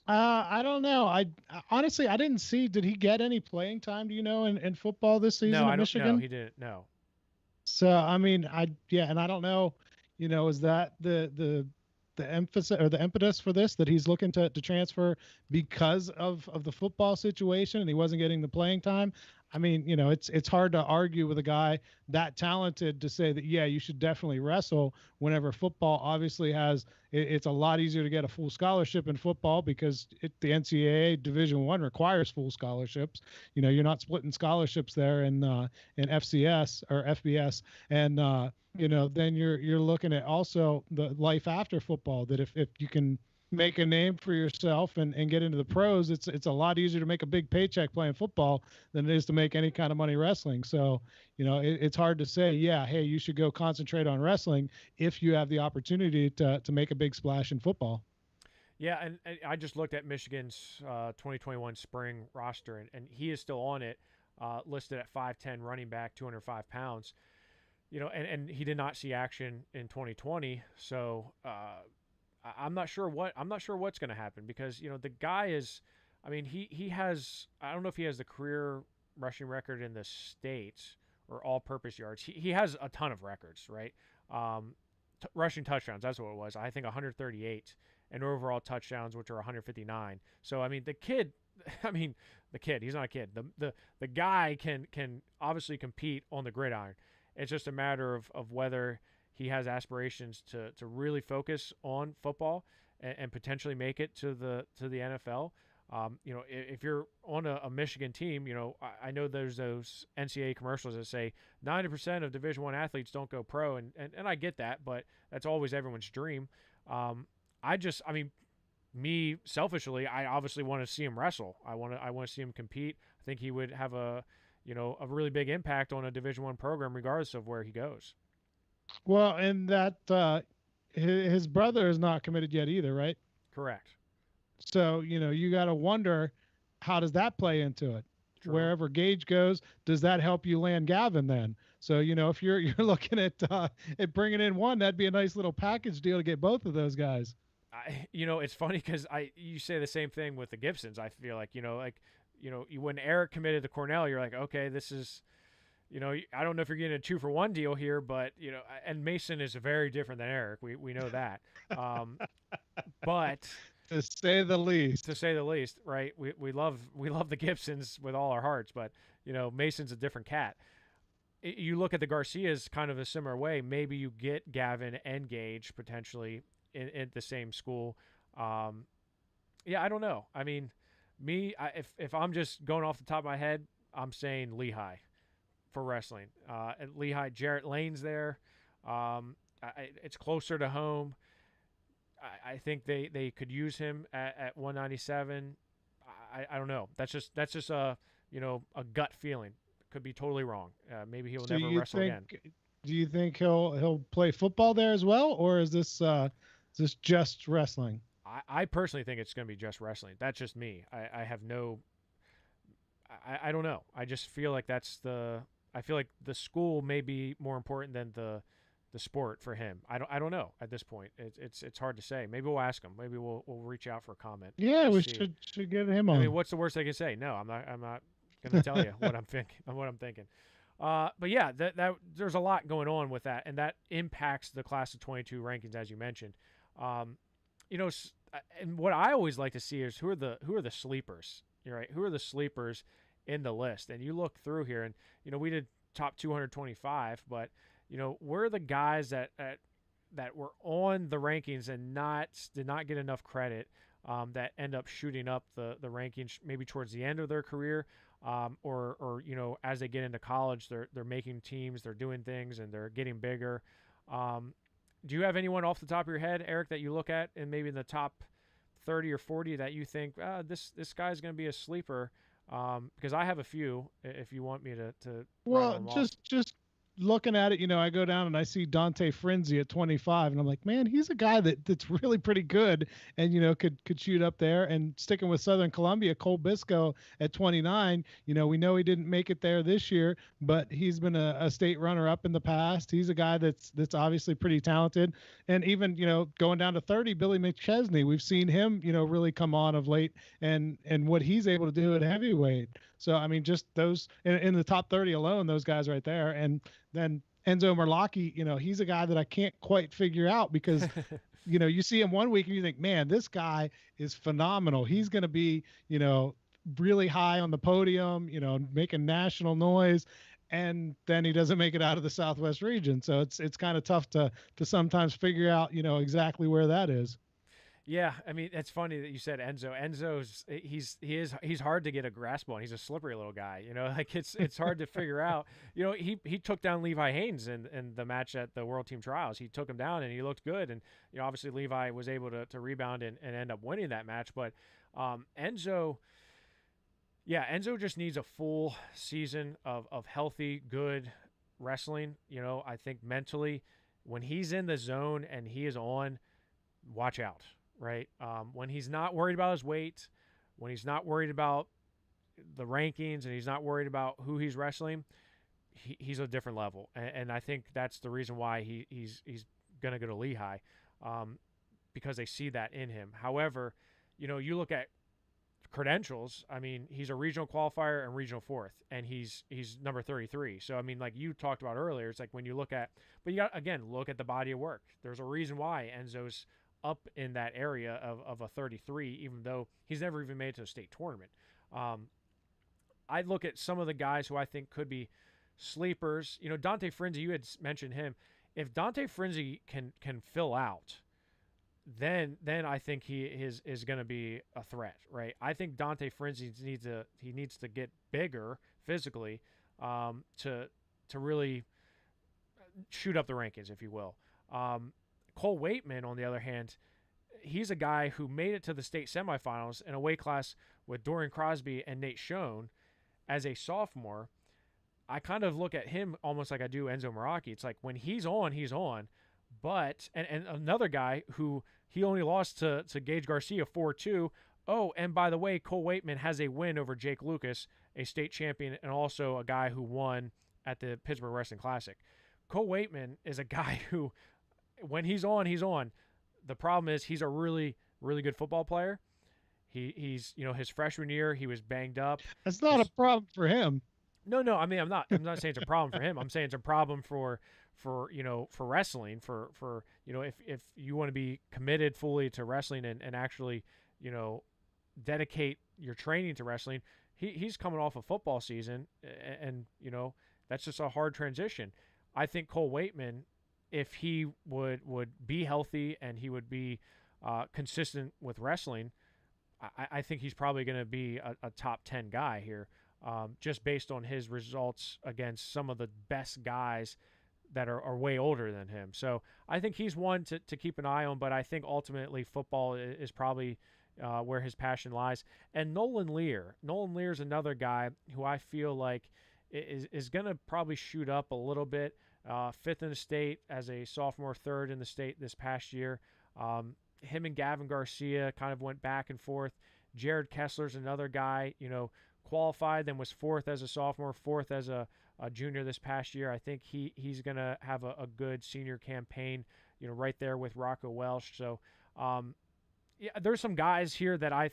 I don't know. I honestly I didn't see. Did he get any playing time? Do you know in football this season at Michigan? No, he didn't. No. So I mean, and I don't know. Is that the emphasis or the impetus for this, that he's looking to transfer because of the football situation and he wasn't getting the playing time? I mean, it's hard to argue with a guy that talented to say that, yeah, you should definitely wrestle whenever football obviously it's a lot easier to get a full scholarship in football because the NCAA Division I requires full scholarships. You're not splitting scholarships there in FCS or FBS. And, then you're looking at also the life after football, that if you can make a name for yourself and get into the pros, it's a lot easier to make a big paycheck playing football than it is to make any kind of money wrestling. So, it's hard to say, yeah, hey, you should go concentrate on wrestling if you have the opportunity to make a big splash in football. Yeah, and I just looked at Michigan's 2021 spring roster, and he is still on it, listed at 5'10", running back, 205 pounds. And he did not see action in 2020, so I'm not sure what's going to happen, because the guy is, I mean, he has, I don't know if he has the career rushing record in the state or all-purpose yards. He has a ton of records, right? Rushing touchdowns, that's what it was. I think 138, and overall touchdowns, which are 159. So I mean, the kid, he's not a kid. The guy can obviously compete on the gridiron. It's just a matter of whether he has aspirations to really focus on football and potentially make it to the NFL. If you're on a Michigan team, I know there's those NCAA commercials that say 90% of Division I athletes don't go pro, and I get that, but that's always everyone's dream. Me selfishly, I obviously want to see him wrestle. I want to see him compete. I think he would have a really big impact on a Division I program, regardless of where he goes. Well, and that his brother is not committed yet either, right? Correct. So, you got to wonder, how does that play into it? True. Wherever Gage goes, does that help you land Gavin then? So, if you're looking at bringing in one, that'd be a nice little package deal to get both of those guys. It's funny because you say the same thing with the Gibsons. I feel like, when Eric committed to Cornell, you're like, okay, this is, I don't know if you're getting a 2-for-1 deal here, but and Mason is very different than Eric. We know that, but to say the least, right? We love the Gibsons with all our hearts, but Mason's a different cat. You look at the Garcias kind of a similar way. Maybe you get Gavin and Gage potentially in the same school. Yeah, I don't know. I mean, if I'm just going off the top of my head, I'm saying Lehigh for wrestling. At Lehigh, Jarrett Lane's there. It's closer to home. I think they could use him at 197. I don't know. That's just a gut feeling. Could be totally wrong. Maybe he'll never wrestle again. Do you think he'll play football there as well, or is this just wrestling? I personally think it's going to be just wrestling. That's just me. I have no. I don't know. I just feel like I feel like the school may be more important than the sport for him. I don't know at this point. It's hard to say. Maybe we'll ask him. Maybe we'll reach out for a comment. Yeah, we should get him on. I mean, what's the worst they can say? No, I'm not going to tell you what I'm thinking. But yeah, that there's a lot going on with that, and that impacts the class of 22 rankings, as you mentioned. And what I always like to see is who are the sleepers. You're right. Who are the sleepers in the list? And you look through here, and we did top 225, but where are the guys that were on the rankings and did not get enough credit, that end up shooting up the rankings maybe towards the end of their career, or as they get into college, they're making teams, they're doing things, and they're getting bigger. Do you have anyone off the top of your head, Eric, that you look at and maybe in the top 30 or 40 that you think this guy's going to be a sleeper? Because I have a few. If you want me to well, just looking at it, I go down and I see Dante Frenzy at 25, and I'm like, man, he's a guy that's really pretty good, and could shoot up there. And sticking with Southern Columbia, Cole Bisco at 29. We know he didn't make it there this year, but he's been a state runner-up in the past. He's a guy that's obviously pretty talented. And even going down to 30, Billy McChesney, we've seen him really come on of late, and what he's able to do at heavyweight. So I mean, just those in the top 30 alone, those guys right there. And then Enzo Merlocki, he's a guy that I can't quite figure out, because you see him one week and you think, man, this guy is phenomenal. He's going to be really high on the podium, making national noise, and then he doesn't make it out of the Southwest region. So it's kind of tough to sometimes figure out exactly where that is. Yeah, I mean, it's funny that you said Enzo. Enzo's he's hard to get a grasp on. He's a slippery little guy, like it's hard to figure out. He took down Levi Haines in the match at the World Team Trials. He took him down and he looked good, and obviously Levi was able to rebound and end up winning that match. But Enzo just needs a full season of healthy, good wrestling. I think mentally, when he's in the zone and he is on, watch out. Right. When he's not worried about his weight, when he's not worried about the rankings, and he's not worried about who he's wrestling, he's a different level. And I think that's the reason why he's going to go to Lehigh, because they see that in him. However, you look at credentials. I mean, he's a regional qualifier and regional fourth, and he's number 33. So, I mean, like you talked about earlier, it's like when you look at, but you got, again, look at the body of work. There's a reason why Enzo's up in that area of a 33, even though he's never even made it to a state tournament. I look at some of the guys who I think could be sleepers. Dante Frenzy, you had mentioned him. If Dante Frenzy can fill out, then I think he is going to be a threat, right? I think Dante Frenzy needs to get bigger physically, to really shoot up the rankings, if you will. Cole Waitman, on the other hand, he's a guy who made it to the state semifinals in a weight class with Dorian Crosby and Nate Schoen as a sophomore. I kind of look at him almost like I do Enzo Meraki. It's like when he's on. But and another guy who he only lost to Gage Garcia 4-2. Oh, and by the way, Cole Waitman has a win over Jake Lucas, a state champion, and also a guy who won at the Pittsburgh Wrestling Classic. Cole Waitman is a guy who, when he's on, he's on. The problem is he's a really, really good football player. He's his freshman year he was banged up. That's not a problem for him. No. I mean, I'm not saying it's a problem for him. I'm saying it's a problem for for wrestling for if you want to be committed fully to wrestling and actually dedicate your training to wrestling. He's coming off a football season and that's just a hard transition. I think Cole Waitman, if he would be healthy and he would be consistent with wrestling, I think he's probably going to be a top 10 guy here, just based on his results against some of the best guys that are way older than him. So I think he's one to keep an eye on, but I think ultimately football is probably where his passion lies. And Nolan Lear is another guy who I feel like is going to probably shoot up a little bit. 5th in the state as a sophomore, 3rd in the state this past year. Him and Gavin Garcia kind of went back and forth. Jared Kessler's another guy, qualified, then was 4th as a sophomore, 4th as a junior this past year. I think he's going to have a good senior campaign, right there with Rocco Welsh. So, yeah, there's some guys here that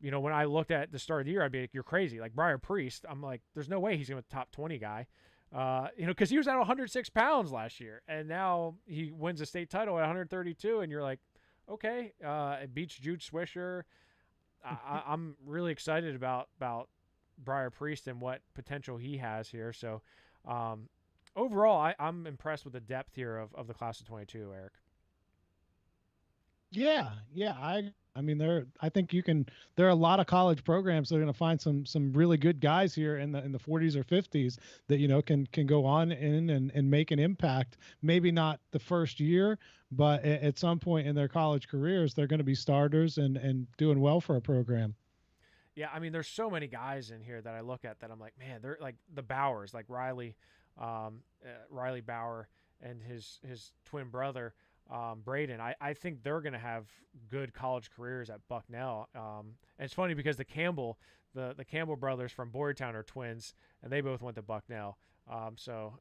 when I looked at the start of the year, I'd be like, you're crazy. Like Briar Priest, I'm like, there's no way he's going to be a top 20 guy. Because he was at 106 pounds last year, and now he wins a state title at 132, and you're like, okay, it beats Jude Swisher. I'm really excited about Briar Priest and what potential he has here. So, overall, I'm impressed with the depth here of the class of 22, Eric. Yeah. I mean, I think there are a lot of college programs that are going to find some really good guys here in the 40s or 50s that, can go on in and make an impact. Maybe not the first year, but at some point in their college careers, they're going to be starters and doing well for a program. Yeah. I mean, there's so many guys in here that I look at that I'm like, man, they're like the Bowers, like Riley Bauer and his twin brother, Braden. I think they're going to have good college careers at Bucknell. And it's funny because the Campbell brothers from Boyertown are twins, and they both went to Bucknell. So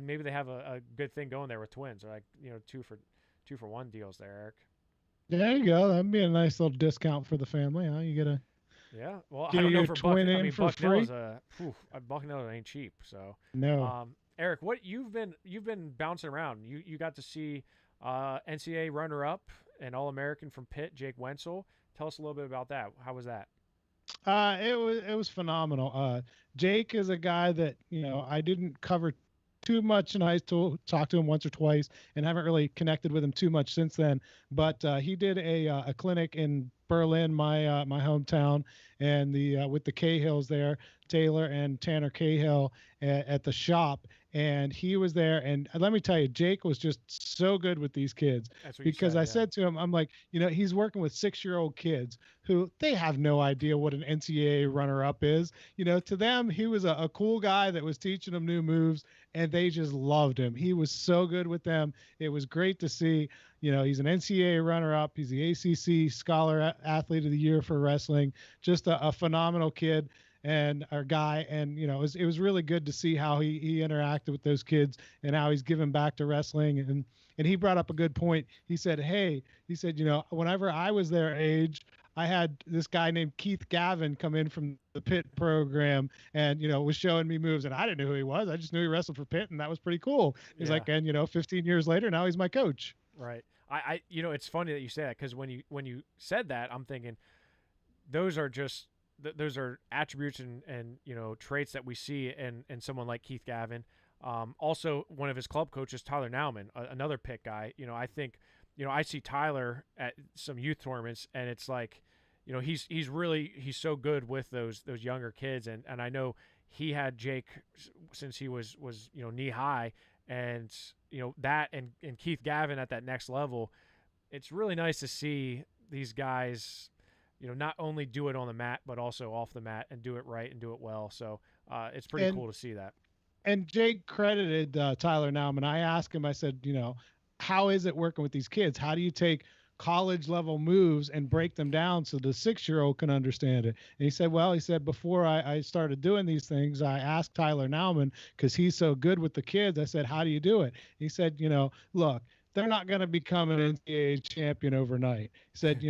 maybe they have a good thing going there with twins, or like 2 for 1 deals there, Eric. There you go. That'd be a nice little discount for the family, huh? You get yeah. Well, I don't know for Bucknell. Bucknell ain't cheap. So no. Eric, what you've been bouncing around. You got to see NCAA runner-up and All-American from Pitt, Jake Wenzel. Tell us a little bit about that. How was that? It was phenomenal. Jake is a guy that I didn't cover too much, and I talked to him once or twice, and haven't really connected with him too much since then. But he did a clinic in Berlin, my hometown, and with the Cahills there, Taylor and Tanner Cahill at the shop, and he was there. And let me tell you, Jake was just so good with these kids, because I said to him, I'm like, he's working with 6-year-old kids who they have no idea what an NCAA runner-up is. To them, he was a cool guy that was teaching them new moves, and they just loved him. He was so good with them. It was great to see. He's an NCAA runner-up. He's the ACC Scholar Athlete of the Year for wrestling. Just a phenomenal kid and our guy. And, it was really good to see how he interacted with those kids and how he's giving back to wrestling. And he brought up a good point. He said, whenever I was their age, I had this guy named Keith Gavin come in from the Pitt program and, was showing me moves, and I didn't know who he was. I just knew he wrestled for Pitt, and that was pretty cool. He's like, and 15 years later, now he's my coach. Right. I it's funny that you say that, because when you said that, I'm thinking those are attributes and traits that we see in someone like Keith Gavin. Also, one of his club coaches, Tyler Nauman, another Pitt guy. I think I see Tyler at some youth tournaments, and it's like he's so good with those younger kids, and I know he had Jake since he was knee high, and that and Keith Gavin at that next level. It's really nice to see these guys not only do it on the mat, but also off the mat, and do it right and do it well. So it's pretty cool to see that. And Jake credited Tyler Nauman. I asked him, I said, how is it working with these kids? How do you take college level moves and break them down so the 6-year-old can understand it? And he said, before I started doing these things, I asked Tyler Nauman, because he's so good with the kids. I said, how do you do it? He said, look, they're not going to become an NCAA champion overnight. He said,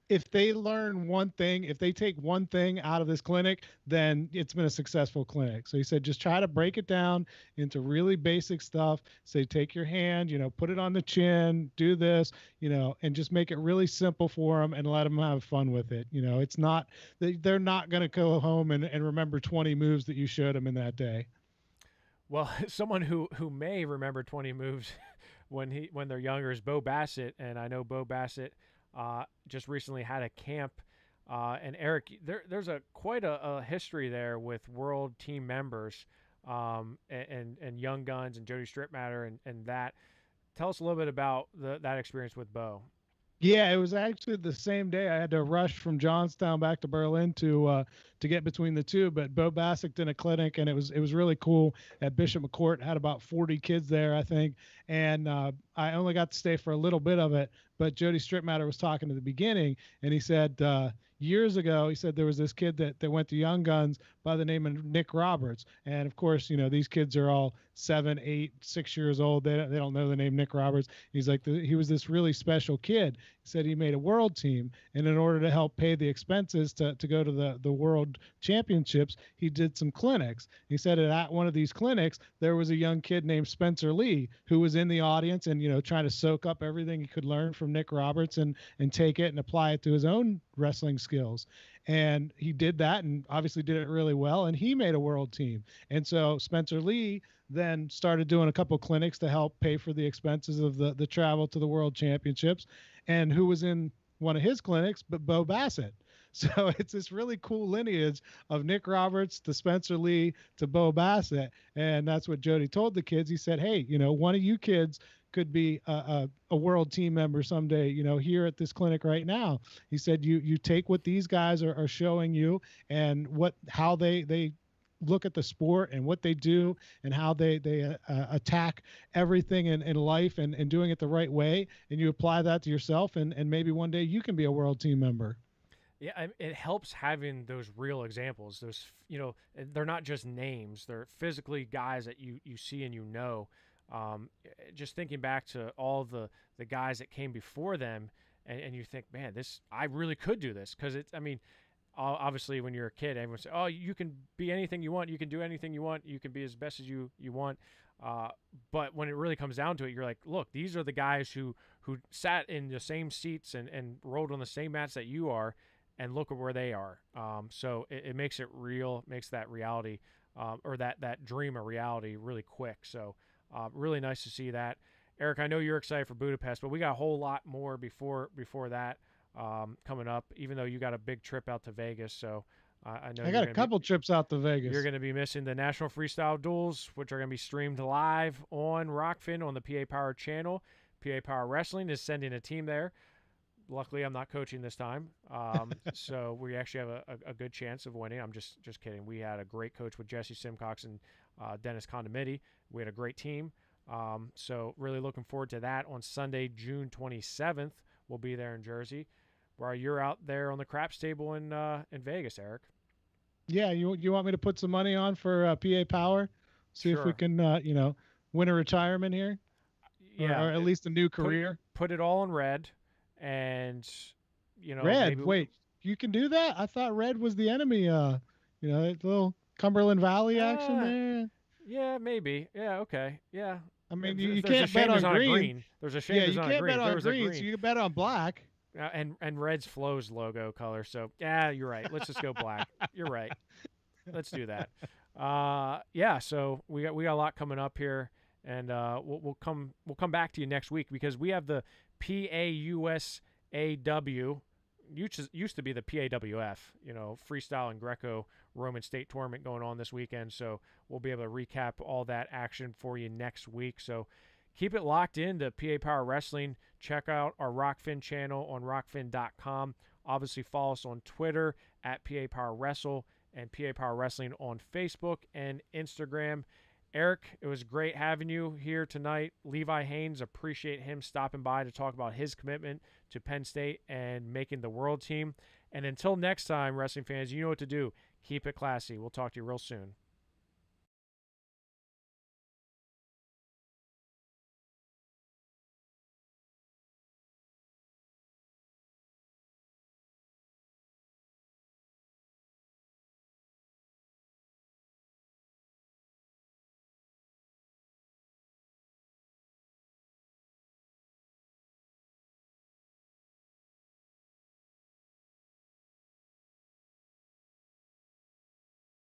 if they learn one thing, if they take one thing out of this clinic, then it's been a successful clinic. So he said, just try to break it down into really basic stuff. Say, take your hand, put it on the chin, do this, and just make it really simple for them and let them have fun with it. It's not, they're not going to go home and remember 20 moves that you showed them in that day. Well, someone who may remember 20 moves when they're younger is Bo Bassett, and I know Bo Bassett just recently had a camp. And Eric, there's quite a history there with world team members, and Young Guns and Jody Stripmatter and that. Tell us a little bit about that experience with Bo. Yeah, it was actually the same day. I had to rush from Johnstown back to Berlin to get between the two. But Bo Bassick did a clinic, and it was really cool at Bishop McCourt. Had about 40 kids there, I think, and I only got to stay for a little bit of it. But Jody Stripmatter was talking at the beginning, and he said years ago, he said there was this kid that went to Young Guns by the name of Nick Roberts, and of course, these kids are all 7, 8, 6 years old. They don't know the name Nick Roberts. He's like he was this really special kid. He said he made a world team, and in order to help pay the expenses to go to the world championships, he did some clinics. He said at one of these clinics there was a young kid named Spencer Lee who was in the audience and trying to soak up everything he could learn from Nick Roberts and take it and apply it to his own wrestling skills. And he did that and obviously did it really well, and he made a world team. And so Spencer Lee then started doing a couple clinics to help pay for the expenses of the travel to the world championships. And who was in one of his clinics but Bo Bassett. So it's this really cool lineage of Nick Roberts to Spencer Lee to Bo Bassett. And that's what Jody told the kids. He said, hey, one of you kids could be a world team member someday, here at this clinic right now. He said, you take what these guys are showing you and how they look at the sport and what they do and how they attack everything in life and doing it the right way. And you apply that to yourself and maybe one day you can be a world team member. Yeah, it helps having those real examples. Those, they're not just names; they're physically guys that you see and just thinking back to all the guys that came before them, and you think, man, I really could do this because it's. I mean, obviously, when you're a kid, everyone says, "Oh, you can be anything you want. You can do anything you want. You can be as best as you want." But when it really comes down to it, you're like, look, these are the guys who sat in the same seats and rode on the same mats that you are. And look at where they are. So it makes it real, makes that reality or that dream a reality really quick. So really nice to see that. Eric, I know you're excited for Budapest, but we got a whole lot more before that coming up, even though you got a big trip out to Vegas. So I know I got a couple trips out to Vegas. You're going to be missing the National Freestyle Duels, which are going to be streamed live on Rockfin on the PA Power channel. PA Power Wrestling is sending a team there. Luckily, I'm not coaching this time, so we actually have a good chance of winning. I'm just kidding. We had a great coach with Jesse Simcox and Dennis Condomiti. We had a great team, so really looking forward to that on Sunday, June 27th. We'll be there in Jersey, while you're out there on the craps table in Vegas, Eric. Yeah, you want me to put some money on for PA Power? See Sure. if we can win a retirement here, yeah, or at least a new career. Put it all in red. And Red. Wait, you can do that? I thought Red was the enemy. A little Cumberland Valley action there. Yeah, maybe. Yeah, okay. Yeah. I mean, you can't bet on green. There's a shame. Yeah, you can't bet on green, so you can bet on black. And Red's Flow's logo color. So yeah, you're right. Let's just go black. You're right. Let's do that. Yeah. So we got a lot coming up here, and we'll come back to you next week because we have the PAUSAW, used to be the PAWF, freestyle and Greco-Roman state tournament going on this weekend. So we'll be able to recap all that action for you next week. So keep it locked in to PA Power Wrestling. Check out our Rockfin channel on rockfin.com. Obviously follow us on Twitter at PA Power Wrestle and PA Power Wrestling on Facebook and Instagram. Eric, it was great having you here tonight. Levi Haines, appreciate him stopping by to talk about his commitment to Penn State and making the world team. And until next time, wrestling fans, you know what to do. Keep it classy. We'll talk to you real soon.